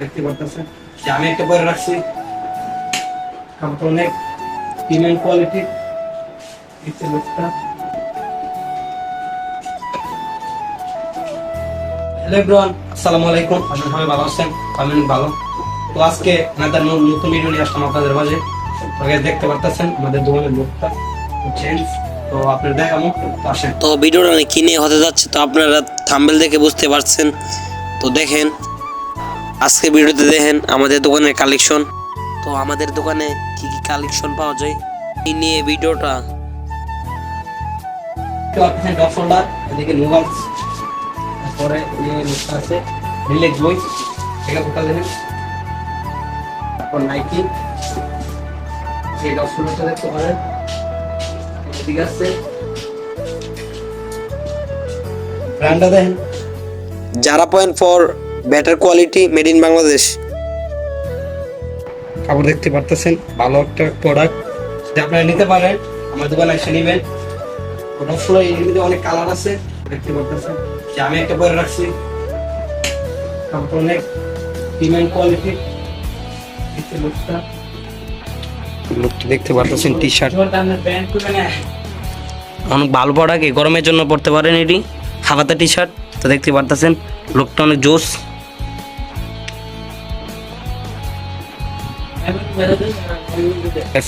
দেখতে পারতেছেন যে আমি একটা পরে রাখছি, কাপড়টা অনেক প্রিমিয়াম কোয়ালিটি। এই লুকটা। হ্যালো এভরিওয়ান, আসসালামু আলাইকুম। আপনারা সবাই ভালো আছেন? আমি ভালো। তো আজকে আমাদের নতুন ভিডিও নিয়ে আসলাম আপনাদের মাঝে। দেখতে পারতেছেন আমাদের দোকানের লুকটা চেঞ্জ, তো আপনারা দেখাবো। তো আসেন। তো ভিডিওটা কি নিয়ে হতে যাচ্ছে তো আপনারা থাম্বনেল দেখে বুঝতে পারছেন। তো দেখেন আজকে ভিডিওতে দেখেন আমাদের দোকানের কালেকশন। তো আমাদের দোকানে কি কি কালেকশন পাওয়া যায় এই নিয়ে ভিডিওটা। তো আপনি ডট ফোল্ডার, এদিকে নোভালস, তারপরে এই লুকটা আছে রিলেক্স বই, এটা কোথায় দেখেন। তারপর নাইকি, এই ডট ফোল্ডারটা দেখতে পারেন। ঠিক আছে, ব্র্যান্ডটা দেখেন যারা point for better quality made in Bangladesh. কাপড় দেখতে পারতেছেন, ভালো একটা প্রোডাক্ট যেটা আপনারা নিতে পারেন, আমার দোকানে এসে নেবেন। প্রোডাক্টগুলো এর মধ্যে অনেক কালার আছে, দেখতে পারতেছেন যে আমি একটা পরে রাখছি, কাপড় অনেক প্রিমিয়াম কোয়ালিটি। লুকটা দেখতে পারতেছেন, টি শার্ট অনেক ভালো প্রোডাক্ট, এই গরমের জন্য পড়তে পারেন। এটি হাফাতা টি শার্ট, তো দেখতে পারতেছেন লুকটা অনেক জোস।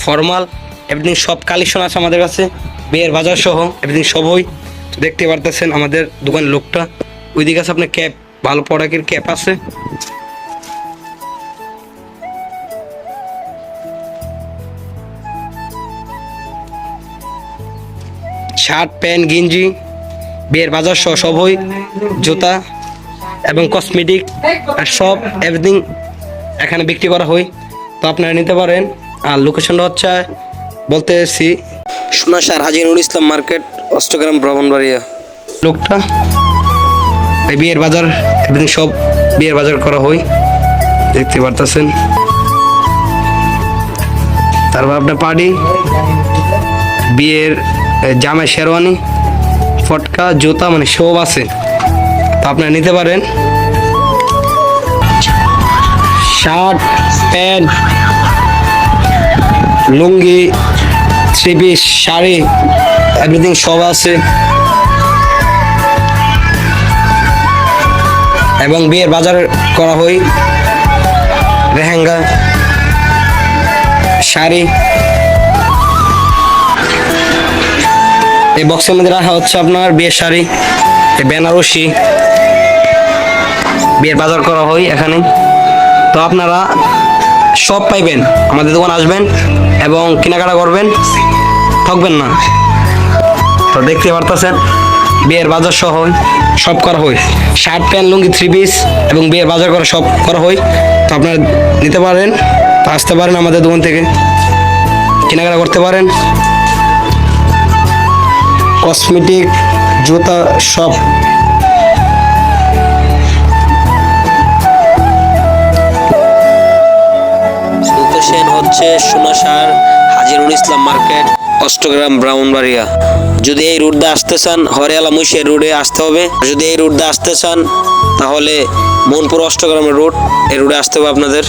ফর্মাল এভরিথিং সব কালেকশন আছে আমাদের কাছে, বিয়ের বাজার সহ এভরিথিং সবই। তো দেখতে পারতেছেন আমাদের দোকানের লোকটা। ওইদিকে আছে আপনার ক্যাপ, ভালো প্রোডাক্টের ক্যাপ আছে। শার্ট, প্যান্ট, গেঞ্জি, বিয়ের বাজার সহ সবই, জুতা এবং কসমেটিক আর সব এভরিথিং এখানে বিক্রি করা হয়। তো আপনারা নিতে পারেন। আর লোকেশনটা হচ্ছে বলতে এসেছি সোনাসার হাজী নুরুল ইসলাম মার্কেট, অষ্টগ্রাম, ব্রাহ্মণবাড়িয়া। লোকটা এই বিয়ের বাজার এভরিথিং সব বিয়ের বাজার করা হয়, দেখতে পারতেছেন। তারপর আপনার পার্টি, বিয়ের জামাই, শেরওয়ানি, ফটকা, জুতা মানে সব আছে, তো আপনারা নিতে পারেন। শার্ট, প্যান্ট, লুঙ্গি, থ্রি পিস, শাড়ি এভরিথিং সব আছে। এবং বিয়ের বাজার করা হয়, লেহেঙ্গা, শাড়ি। এই বক্সের মধ্যে রাখা হচ্ছে আপনার বিয়ের শাড়ি, বেনারসি, বিয়ের বাজার করা হয় এখানে। তো আপনারা সব পাইবেন, আমাদের দোকান আসবেন এবং কেনাকাটা করবেন, ঠকবেন না। তো দেখতে পারতেছেন বিয়ের বাজার সহ সব করা হয়, শার্ট, প্যান্ট, লুঙ্গি, থ্রি পিস এবং বিয়ের বাজার করা সব করা হয়। তো আপনারা নিতে পারেন, তো আসতে পারেন আমাদের দোকান থেকে কেনাকাটা করতে পারেন। কসমেটিক, জুতা সব। লোকেশন হচ্ছে সোনাসার হাজী নুরুল ইসলাম মার্কেট, অষ্টগ্রাম, ব্রাহ্মণবাড়িয়া। যদি এই রুট দিয়ে আসতে চান হরিয়ালা মুইশের রুটে আসতে হবে। যদি এই রুট দিয়ে আসতে চান তাহলে মনপুর অষ্টগ্রামের রুট, এই রুটে আসতে হবে আপনাদের।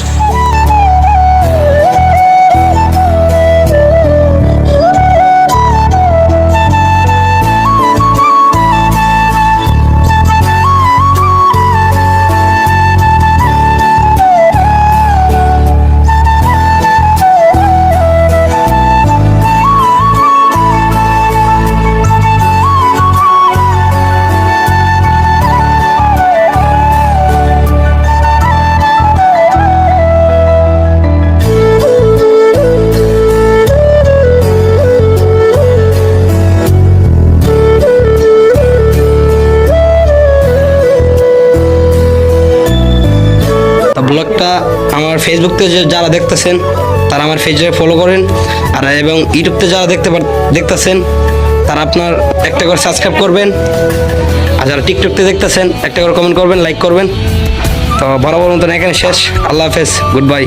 ব্লগটা আমার ফেসবুকতে যারা দেখতেছেন তারা আমার পেজে ফলো করেন, আর এবং ইউটিউবতে যারা দেখতেছেন তারা আপনার একটা করে সাবস্ক্রাইব করবেন, আর যারা টিকটকতে দেখতেছেন একটা করে কমেন্ট করবেন, লাইক করবেন। তো বরাবর মতন এখানে শেষ। আল্লাহ হাফেজ, গুড বাই।